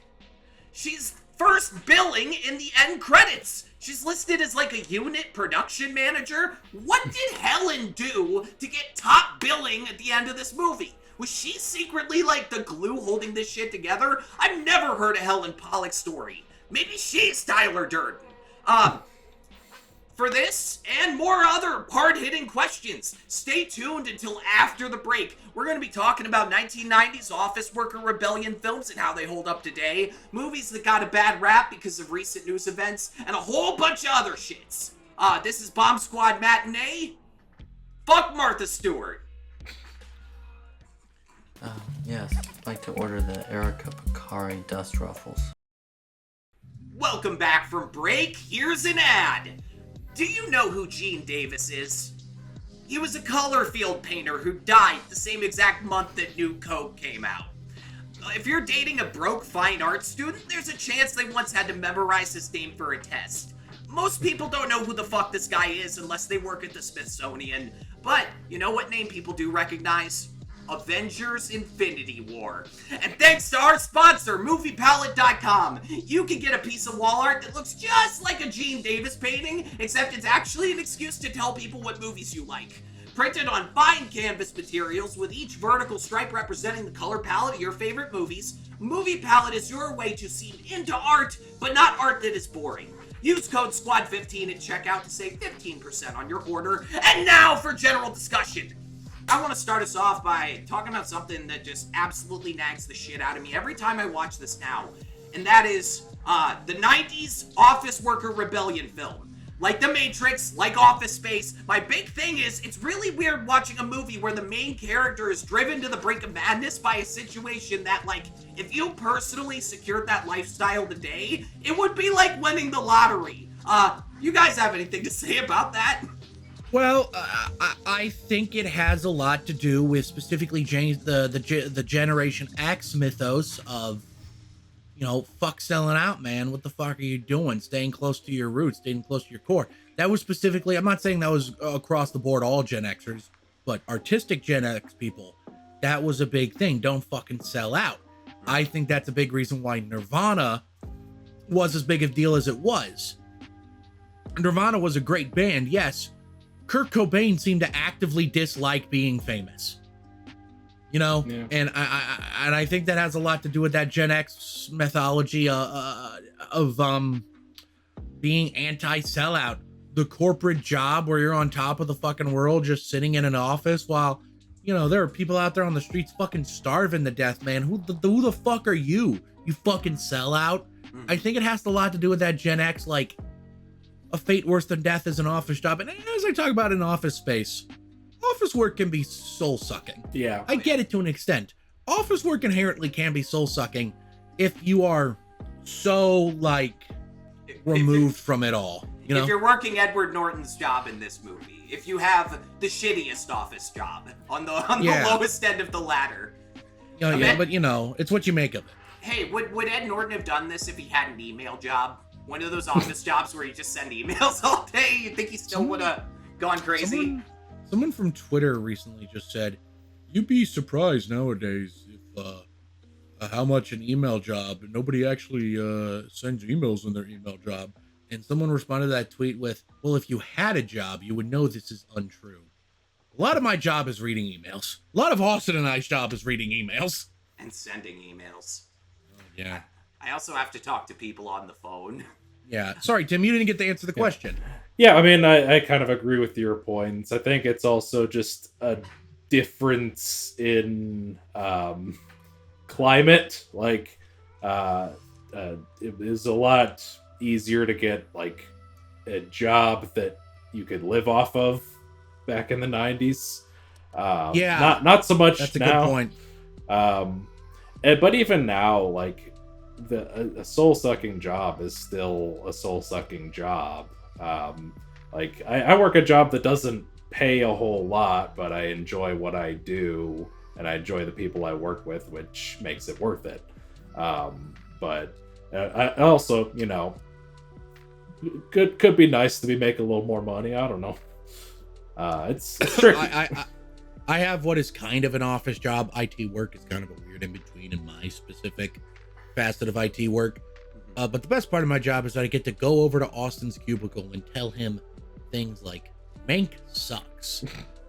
She's first billing in the end credits. She's listed as like a unit production manager. What did Helen do to get top billing at the end of this movie? Was she secretly like the glue holding this shit together? I've never heard a Helen Pollack story. Maybe she's Tyler Durden. For this and more other hard-hitting questions, stay tuned until after the break. We're going to be talking about 1990s office worker rebellion films and how they hold up today, movies that got a bad rap because of recent news events, and a whole bunch of other shits. This is Bomb Squad Matinee. Fuck Martha Stewart. Yes, I'd like to order the Erica Picari Dust Ruffles. Welcome back from break. Here's an ad. Do you know who Gene Davis is? He was a color field painter who died the same exact month that New Coke came out. If you're dating a broke fine art student, there's a chance they once had to memorize his name for a test. Most people don't know who the fuck this guy is unless they work at the Smithsonian, but you know what name people do recognize? Avengers Infinity War. And thanks to our sponsor, MoviePalette.com, you can get a piece of wall art that looks just like a Gene Davis painting, except it's actually an excuse to tell people what movies you like. Printed on fine canvas materials with each vertical stripe representing the color palette of your favorite movies, Movie Palette is your way to see into art, but not art that is boring. Use code SQUAD15 at checkout to save 15% on your order. And now for general discussion. I want to start us off by talking about something that just absolutely nags the shit out of me every time I watch this now, and that is the 90s office worker rebellion film. Like The Matrix, like Office Space, my big thing is it's really weird watching a movie where the main character is driven to the brink of madness by a situation that, like, if you personally secured that lifestyle today, it would be like winning the lottery. You guys have anything to say about that? Well, I think it has a lot to do with specifically the Generation X mythos of, you know, fuck selling out, man. What the fuck are you doing? Staying close to your roots, staying close to your core. That was specifically, I'm not saying that was across the board all Gen Xers, but artistic Gen X people, that was a big thing. Don't fucking sell out. I think that's a big reason why Nirvana was as big a deal as it was. Nirvana was a great band, yes. Kurt Cobain seemed to actively dislike being famous, you know, yeah. And I think that has a lot to do with that Gen X mythology of being anti-sellout, the corporate job where you're on top of the fucking world, just sitting in an office while, you know, there are people out there on the streets fucking starving to death, man. Who the fuck are you? You fucking sellout. I think it has a lot to do with that Gen X, like, a fate worse than death is an office job. And as I talk about in Office Space, office work can be soul-sucking. Yeah. I get it to an extent. Office work inherently can be soul-sucking if you are so, like, removed from it all. You know? If you're working Edward Norton's job in this movie, if you have the shittiest office job on the lowest end of the ladder. Yeah, but, you know, it's what you make of it. Hey, would Ed Norton have done this if he had an email job? One of those office jobs where you just send emails all day? You think he still would have gone crazy? Someone from Twitter recently just said, you'd be surprised nowadays if how much an email job, nobody actually sends emails in their email job. And someone responded to that tweet with, well, if you had a job, you would know this is untrue. A lot of my job is reading emails. A lot of Austin and I's job is reading emails. And sending emails. Yeah. I also have to talk to people on the phone. Yeah. Sorry, Tim, you didn't get to answer the question. Yeah, I mean, I kind of agree with your points. I think it's also just a difference in climate. Like, it is a lot easier to get like a job that you could live off of back in the 90s. Yeah, not so much that's a now. good point. But even now, like a soul sucking job is still a soul sucking job. Like I work a job that doesn't pay a whole lot, but I enjoy what I do and I enjoy the people I work with, which makes it worth it. But I also, you know, could be nice to be making a little more money. I don't know. It's tricky. I have what is kind of an office job. IT work is kind of a weird in between in my specific facet of IT work. But the best part of my job is that I get to go over to Austin's cubicle and tell him things like Mank sucks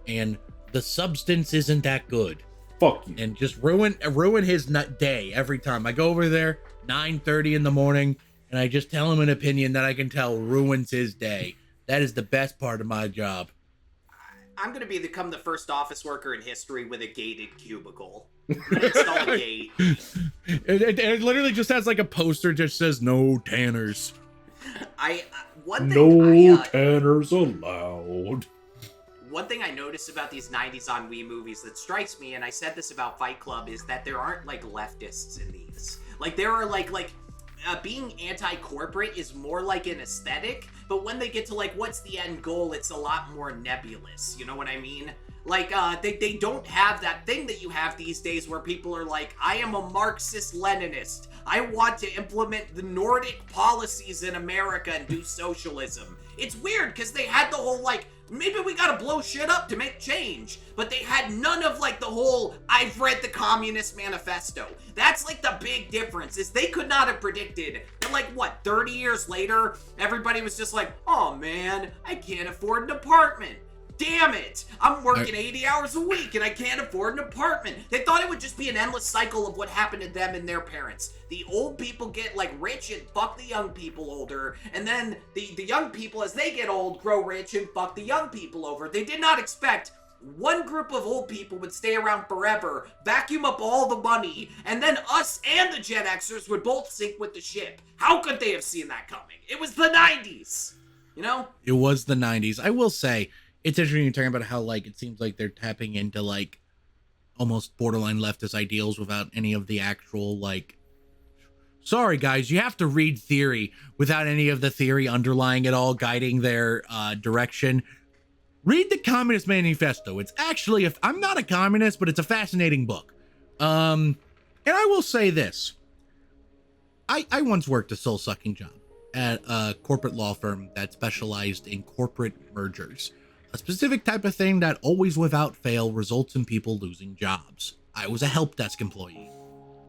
and the substance isn't that good. Fuck you. And just ruin his day every time. I go over there 9:30 in the morning and I just tell him an opinion that I can tell ruins his day. That is the best part of my job. I'm gonna become the first office worker in history with a gated cubicle. Install a gate. It literally just has like a poster that just says no tanners. Tanners allowed. One thing I noticed about these 90s ennui movies that strikes me, and I said this about Fight Club, is that there aren't like leftists in these. Like there are being anti-corporate is more like an aesthetic, but when they get to like what's the end goal, it's a lot more nebulous. You know what I mean? Like they don't have that thing that you have these days where people are like, I am a Marxist-Leninist. I want to implement the Nordic policies in America and do socialism. It's weird because they had the whole like, maybe we gotta blow shit up to make change, but they had none of like the whole I've read the Communist Manifesto. That's like the big difference, is they could not have predicted that like what 30 years later everybody was just like, oh man, I can't afford an apartment. Damn it, I'm working 80 hours a week and I can't afford an apartment. They thought it would just be an endless cycle of what happened to them and their parents. The old people get like rich and fuck the young people older, and then the young people as they get old grow rich and fuck the young people over. They did not expect one group of old people would stay around forever, vacuum up all the money, and then us and the Gen Xers would both sink with the ship. How could they have seen that coming? It was the 90s, you know? It was the 90s. I will say, it's interesting you're talking about how like it seems like they're tapping into like almost borderline leftist ideals without any of the actual like, sorry guys, you have to read theory without any of the theory underlying it all guiding their direction. Read the Communist Manifesto. It's actually, I'm not a communist, but it's a fascinating book. And I will say this. I once worked a soul-sucking job at a corporate law firm that specialized in corporate mergers. A specific type of thing that always without fail results in people losing jobs. I was a help desk employee.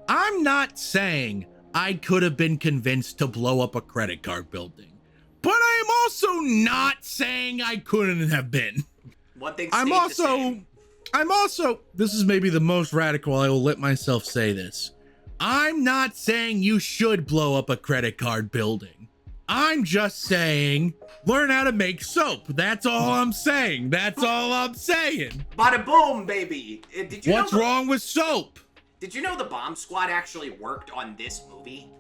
I'm not saying I could have been convinced to blow up a credit card building, but I am also not saying I couldn't have been. One thing I'm also, this is maybe the most radical I will let myself say this. I'm not saying you should blow up a credit card building. I'm just saying, learn how to make soap. That's all I'm saying. That's all I'm saying. Bada boom, baby. Did you What's wrong with soap? Did you know the Bomb Squad actually worked on this movie?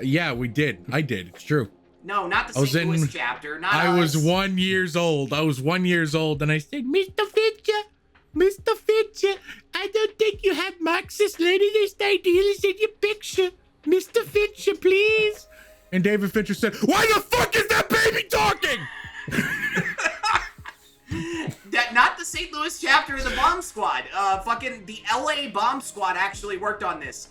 Yeah, we did. I did. It's true. No, not the St. Louis chapter. Not I us. was 1 year old. I was 1 year old, and I said, Mr. Fincher, I don't think you have Marxist-Leninist ideals in your picture. Mr. Fincher, please. And David Fincher said, why the fuck is that baby talking? Not the St. Louis chapter of the Bomb Squad. Fucking the LA Bomb Squad actually worked on this.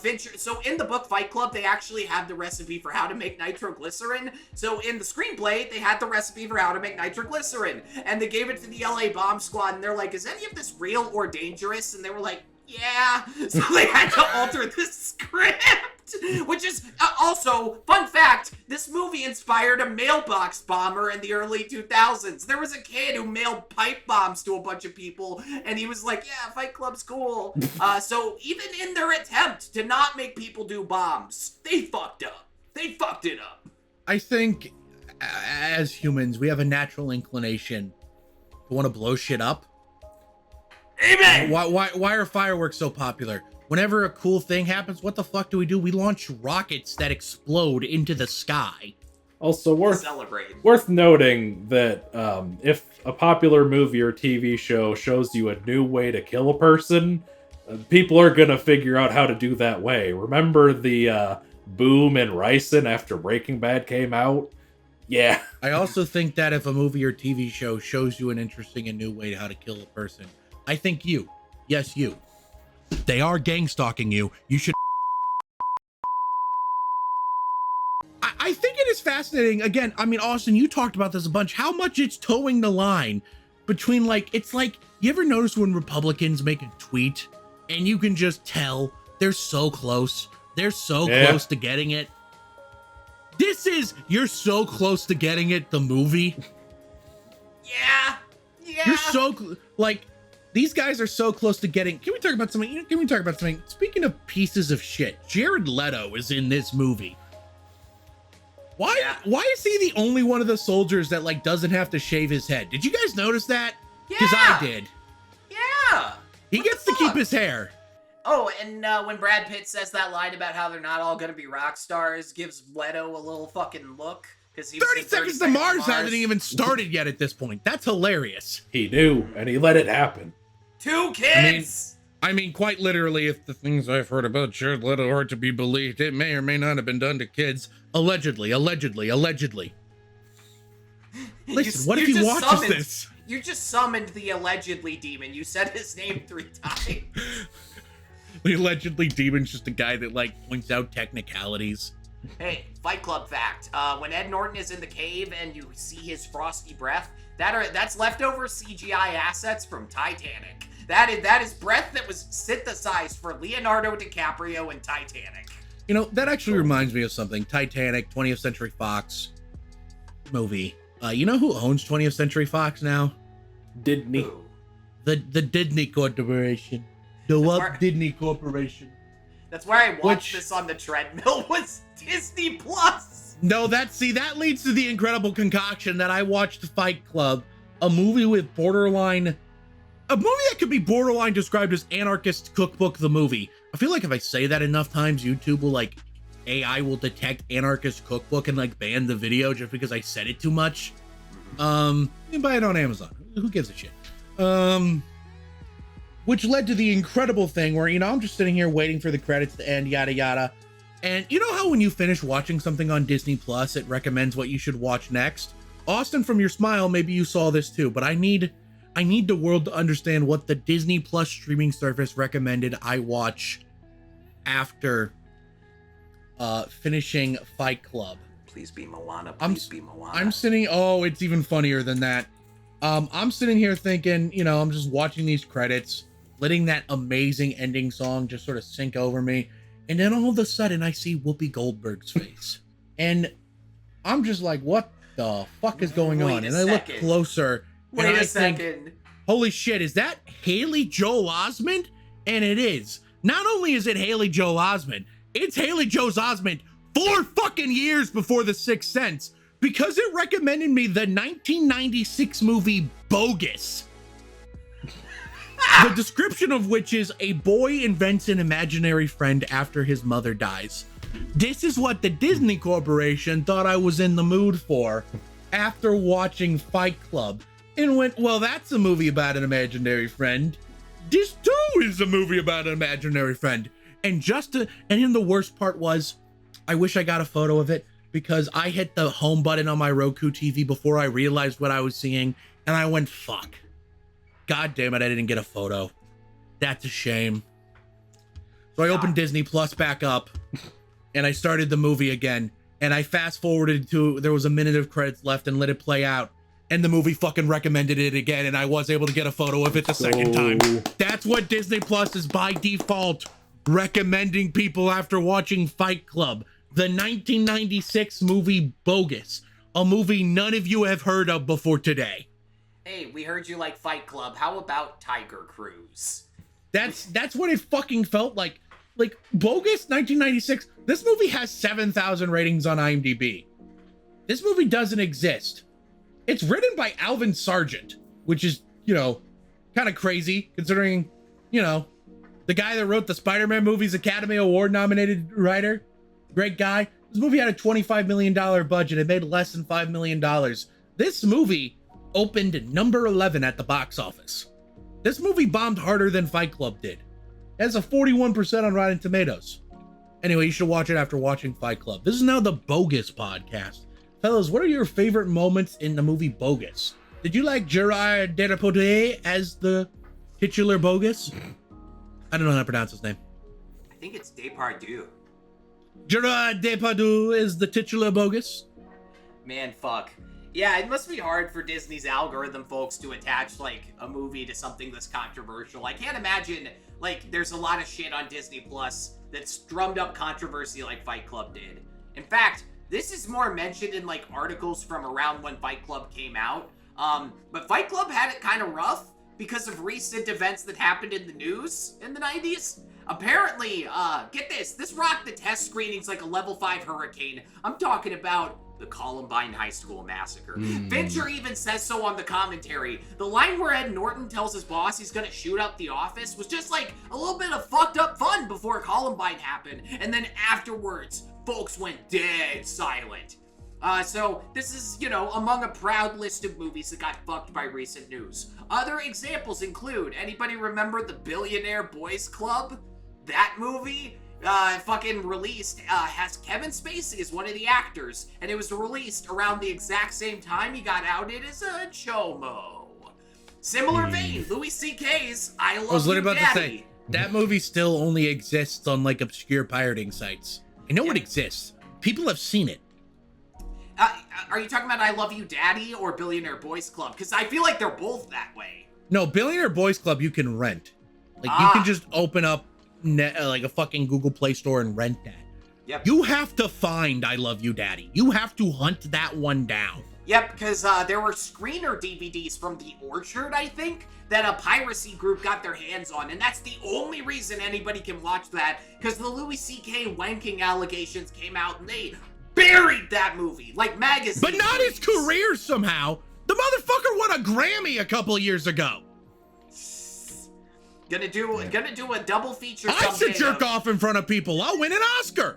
Fincher. So in the book Fight Club, they actually had the recipe for how to make nitroglycerin. So in the screenplay, they had the recipe for how to make nitroglycerin, and they gave it to the LA Bomb Squad, and they're like, "Is any of this real or dangerous?" And they were like, "Yeah." So they had to alter the script. Which is also, fun fact, this movie inspired a mailbox bomber in the early 2000s. There was a kid who mailed pipe bombs to a bunch of people, and he was like, yeah, Fight Club's cool. So even in their attempt to not make people do bombs, they fucked up. They fucked it up. I think as humans, we have a natural inclination to want to blow shit up. Amen. Why are fireworks so popular? Whenever a cool thing happens, what the fuck do? We launch rockets that explode into the sky. Also, Celebrate. worth noting that if a popular movie or TV show shows you a new way to kill a person, people are gonna figure out how to do that way. Remember the boom in Ricin after Breaking Bad came out? Yeah. I also think that if a movie or TV show shows you an interesting and new way how to kill a person, I think you, yes, you, they are gang stalking you. You should. I think it is fascinating. Again, I mean, Austin, you talked about this a bunch, how much it's towing the line between, like, it's like, you ever notice when Republicans make a tweet and you can just tell they're so close. They're so close to getting it. This is, you're so close to getting it, the movie. Yeah. You're so, like, these guys are so close to getting, can we talk about something? Speaking of pieces of shit, Jared Leto is in this movie. Why is he the only one of the soldiers that, like, doesn't have to shave his head? Did you guys notice that? Because I did. Yeah. He gets to keep his hair. Oh, and when Brad Pitt says that line about how they're not all gonna be rock stars, gives Leto a little fucking look. Because 30 Seconds to Mars hasn't even started yet at this point. That's hilarious. He knew, and he let it happen. 2 kids! I mean, quite literally, if the things I've heard about Jared Leto are to be believed, it may or may not have been done to kids. Allegedly. Listen, what if he watches this? You just summoned the allegedly demon. You said his name 3 times. The allegedly demon's just a guy that, like, points out technicalities. Hey, Fight Club fact. When Ed Norton is in the cave and you see his frosty breath, that's leftover CGI assets from Titanic. That is breath that was synthesized for Leonardo DiCaprio in Titanic. You know, that actually reminds me of something. Titanic, 20th Century Fox movie. You know who owns 20th Century Fox now? Disney. The Disney Corporation. The Walt Disney Corporation. That's where I watched this on the treadmill, was Disney Plus. No, that leads to the incredible concoction that I watched Fight Club, a movie that could be borderline described as Anarchist Cookbook the movie. I feel like if I say that enough times, YouTube will, like, AI will detect Anarchist Cookbook and, like, ban the video just because I said it too much. You can buy it on Amazon. Who gives a shit? Which led to the incredible thing where, you know, I'm just sitting here waiting for the credits to end, yada yada. And you know how when you finish watching something on Disney Plus, it recommends what you should watch next? Austin, from your smile, maybe you saw this too, but I need the world to understand what the Disney Plus streaming service recommended I watch after finishing Fight Club. Please be Moana. Be Moana. It's even funnier than that. I'm sitting here thinking, you know, I'm just watching these credits, letting that amazing ending song just sort of sink over me. And then all of a sudden I see Whoopi Goldberg's face. And I'm just like, what the fuck is going on? And I look closer. Wait a second. Holy shit, is that Haley Joel Osment? And it is. Not only is it Haley Joel Osment, it's Haley Joel Osment 4 fucking years before The Sixth Sense, because it recommended me the 1996 movie Bogus. The description of which is a boy invents an imaginary friend after his mother dies. This is what the Disney Corporation thought I was in the mood for after watching Fight Club, and went, well, that's a movie about an imaginary friend. This too is a movie about an imaginary friend. And then the worst part was, I wish I got a photo of it, because I hit the home button on my Roku TV before I realized what I was seeing, and I went, fuck. God damn it, I didn't get a photo. That's a shame. So I opened Disney Plus back up, and I started the movie again, and I fast forwarded to, there was a minute of credits left, and let it play out, and the movie fucking recommended it again, and I was able to get a photo of it the second time. That's what Disney Plus is by default recommending people after watching Fight Club, the 1996 movie Bogus, a movie none of you have heard of before today. Hey, we heard you like Fight Club. How about Tiger Cruise? That's what it fucking felt like. Like, Bogus 1996, this movie has 7,000 ratings on IMDb. This movie doesn't exist. It's written by Alvin Sargent, which is, kind of crazy considering, the guy that wrote the Spider-Man movies, Academy Award nominated writer, great guy. This movie had a $25 million budget. It made less than $5 million. This movie opened number 11 at the box office. This movie bombed harder than Fight Club did. It has a 41% on Rotten Tomatoes. Anyway, you should watch it after watching Fight Club. This is now the Bogus podcast. Fellas, what are your favorite moments in the movie Bogus? Did you like Gerard Depardieu as the titular Bogus? I don't know how to pronounce his name. I think it's Depardieu. Gerard Depardieu is the titular Bogus. Man, fuck. Yeah, it must be hard for Disney's algorithm folks to attach, a movie to something this controversial. I can't imagine, there's a lot of shit on Disney Plus that's drummed up controversy like Fight Club did. In fact, this is more mentioned in, articles from around when Fight Club came out. But Fight Club had it kind of rough because of recent events that happened in the news in the 90s. Apparently, get this rocked the test screenings like a level 5 hurricane. I'm talking about the Columbine High School massacre. Fincher even says so on the commentary. The line where Ed Norton tells his boss he's gonna shoot up the office was just a little bit of fucked up fun before Columbine happened. And then afterwards, folks went dead silent. So this is, among a proud list of movies that got fucked by recent news. Other examples include, anybody remember The Billionaire Boys Club? That movie? Fucking released, has Kevin Spacey as one of the actors, and it was released around the exact same time he got outed as a chomo. Similar vein, Louis C.K.'s I Love You, Daddy. I was literally about to say, that movie still only exists on, obscure pirating sites. I know it exists. People have seen it. Are you talking about I Love You, Daddy, or Billionaire Boys Club? Because I feel like they're both that way. No, Billionaire Boys Club you can rent. You can just open up a fucking Google Play Store and rent that. Yep. You have to find I Love You, Daddy. You have to hunt that one down. Yep, because there were screener DVDs from The Orchard, I think, that a piracy group got their hands on, and that's the only reason anybody can watch that, because the Louis C.K. wanking allegations came out, and they buried that movie, like magazines. But not his career somehow. The motherfucker won a Grammy a couple years ago. Gonna do a double feature someday. I should jerk off in front of people. I'll win an Oscar.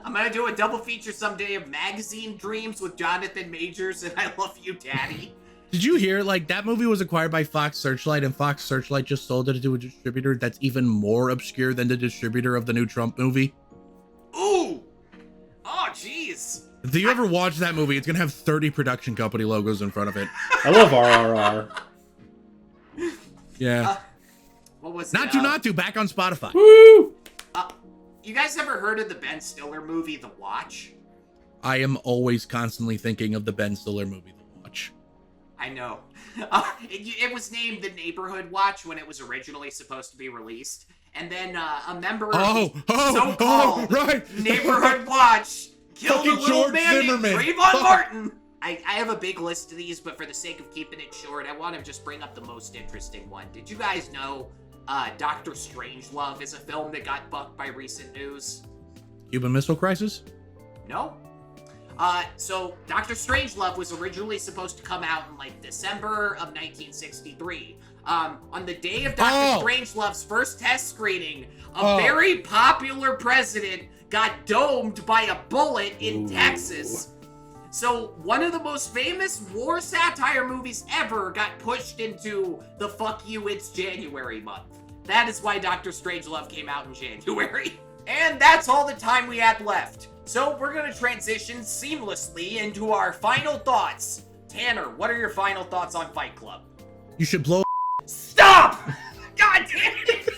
I'm gonna do a double feature someday of Magazine Dreams with Jonathan Majors and I Love You, Daddy. Did you hear, that movie was acquired by Fox Searchlight, and Fox Searchlight just sold it to a distributor that's even more obscure than the distributor of the new Trump movie? Ooh! Oh, jeez. If you ever watch that movie, it's gonna have 30 production company logos in front of it. I love RRR. Yeah. What was Not to, back on Spotify. Woo! You guys ever heard of the Ben Stiller movie, The Watch? I am always constantly thinking of the Ben Stiller movie, The Watch. I know. It was named The Neighborhood Watch when it was originally supposed to be released. And then a member of the so-called right. Neighborhood Watch killed Fucking a little George man Zimmerman. named Trayvon Martin. I have a big list of these, but for the sake of keeping it short, I want to just bring up the most interesting one. Did you guys know Dr. Strangelove is a film that got fucked by recent news? Cuban Missile Crisis? No. So Dr. Strangelove was originally supposed to come out in December of 1963. On the day of Dr. Strangelove's first test screening, a very popular president got domed by a bullet in Texas. So one of the most famous war satire movies ever got pushed into the fuck you, it's January month. That is why Dr. Strangelove came out in January. And that's all the time we had left. So we're going to transition seamlessly into our final thoughts. Tanner, what are your final thoughts on Fight Club? You should blow. Stop! God damn it!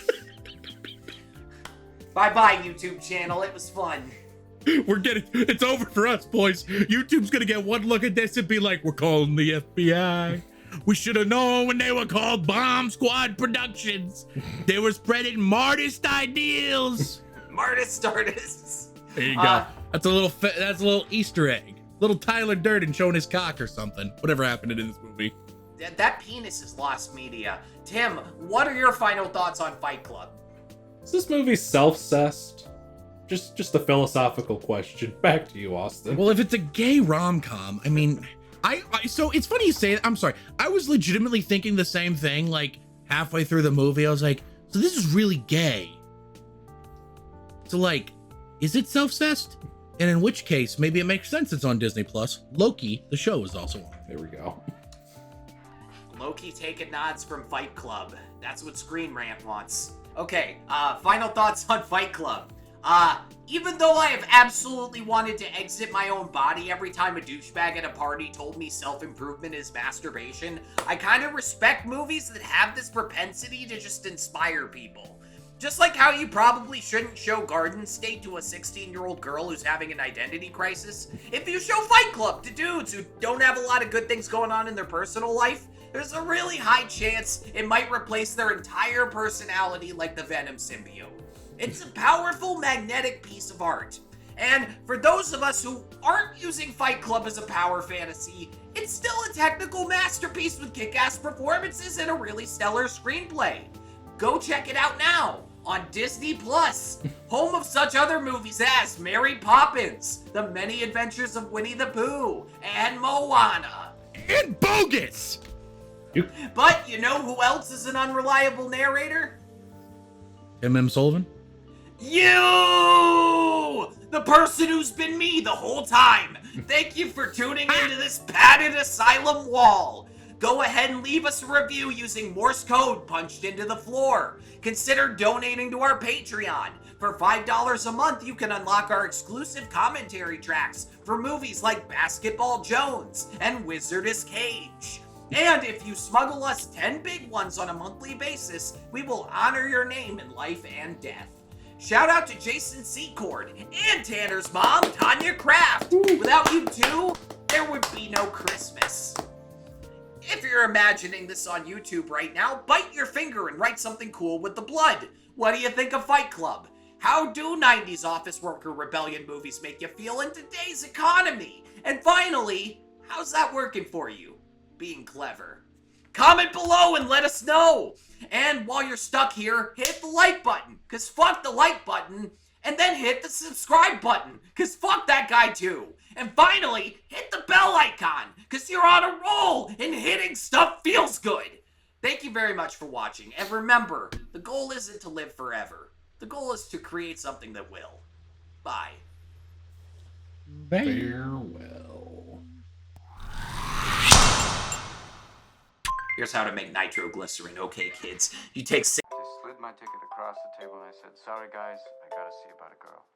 Bye-bye, YouTube channel. It was fun. It's over for us, boys. YouTube's gonna get one look at this and be like, we're calling the FBI. We should have known when they were called Bomb Squad Productions. They were spreading Martist ideals. Martist artists. There you go. That's a little Easter egg. Little Tyler Durden showing his cock or something. Whatever happened in this movie. That penis is lost media. Tim, what are your final thoughts on Fight Club? Is this movie self-cessed? just a philosophical question. Back to you, Austin. Well, if it's a gay rom-com, I mean, so it's funny you say it. I'm sorry. I was legitimately thinking the same thing, like halfway through the movie. I was like, so this is really gay. So like, is it self-cessed? And in which case, maybe it makes sense it's on Disney Plus. Loki, the show, is also on. There we go. Loki taking nods from Fight Club. That's what Screen Rant wants. Okay, final thoughts on Fight Club. Even though I have absolutely wanted to exit my own body every time a douchebag at a party told me self-improvement is masturbation, I kind of respect movies that have this propensity to just inspire people. Just like how you probably shouldn't show Garden State to a 16-year-old girl who's having an identity crisis, if you show Fight Club to dudes who don't have a lot of good things going on in their personal life, there's a really high chance it might replace their entire personality like the Venom symbiote. It's a powerful, magnetic piece of art. And for those of us who aren't using Fight Club as a power fantasy, it's still a technical masterpiece with kick-ass performances and a really stellar screenplay. Go check it out now on Disney Plus, home of such other movies as Mary Poppins, The Many Adventures of Winnie the Pooh, and Moana. And Bogus! But you know who else is an unreliable narrator? Tim M. Sullivan? You! The person who's been me the whole time. Thank you for tuning into this padded asylum wall. Go ahead and leave us a review using Morse code punched into the floor. Consider donating to our Patreon. For $5 a month, you can unlock our exclusive commentary tracks for movies like Basketball Jones and Wizardess Cage. And if you smuggle us 10 big ones on a monthly basis, we will honor your name in life and death. Shout out to Jason Secord and Tanner's mom, Tanya Kraft. Without you two, there would be no Christmas. If you're imagining this on YouTube right now, bite your finger and write something cool with the blood. What do you think of Fight Club? How do 90s office worker rebellion movies make you feel in today's economy? And finally, how's that working for you? Being clever. Comment below and let us know. And while you're stuck here, hit the like button, cause fuck the like button. And then hit the subscribe button, cause fuck that guy too. And finally, hit the bell icon, cause you're on a roll and hitting stuff feels good. Thank you very much for watching. And remember, the goal isn't to live forever. The goal is to create something that will. Bye. Farewell. Here's how to make nitroglycerin, okay, kids? You take Just slid my ticket across the table and I said, sorry guys, I gotta see about a girl.